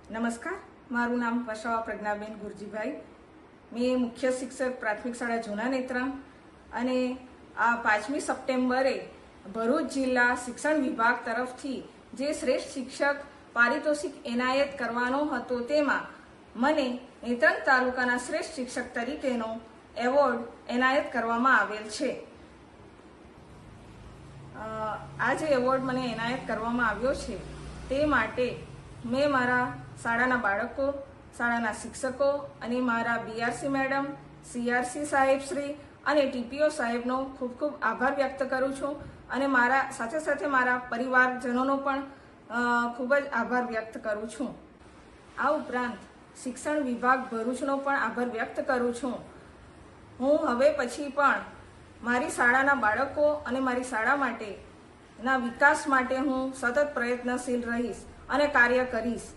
નમસ્કાર, મારું નામ વસાવા પ્રજ્ઞાબેન ગુરજીભાઈ. મેં મુખ્ય શિક્ષક પ્રાથમિક શાળા જૂના નેત્રમ અને આ 5મી સપ્ટેમ્બરે ભરૂચ જિલ્લા શિક્ષણ વિભાગ તરફથી જે શ્રેષ્ઠ શિક્ષક પારિતોષિક એનાયત કરવાનો હતો તેમાં મને નેત્રંગ તાલુકાના શ્રેષ્ઠ શિક્ષક તરીકેનો એવોર્ડ એનાયત કરવામાં આવેલ છે. આ જે એવોર્ડ મને એનાયત કરવામાં આવ્યો છે તે માટે મેં મારા શાળાના બાળકો, શાળાના શિક્ષકો અને મારા બીઆરસી મેડમ, સીઆરસી સાહેબશ્રી અને ટીપીઓ સાહેબનો ખૂબ ખૂબ આભાર વ્યક્ત કરું છું અને મારા સાથે સાથે મારા પરિવારજનોનો પણ ખૂબ જ આભાર વ્યક્ત કરું છું. આ ઉપરાંત શિક્ષણ વિભાગ ભરૂચનો પણ આભાર વ્યક્ત કરું છું. હું હવે પછી પણ મારી શાળાના બાળકો અને મારી શાળા માટેના વિકાસ માટે હું સતત પ્રયત્નશીલ રહીશ અને કાર્ય કરીશ.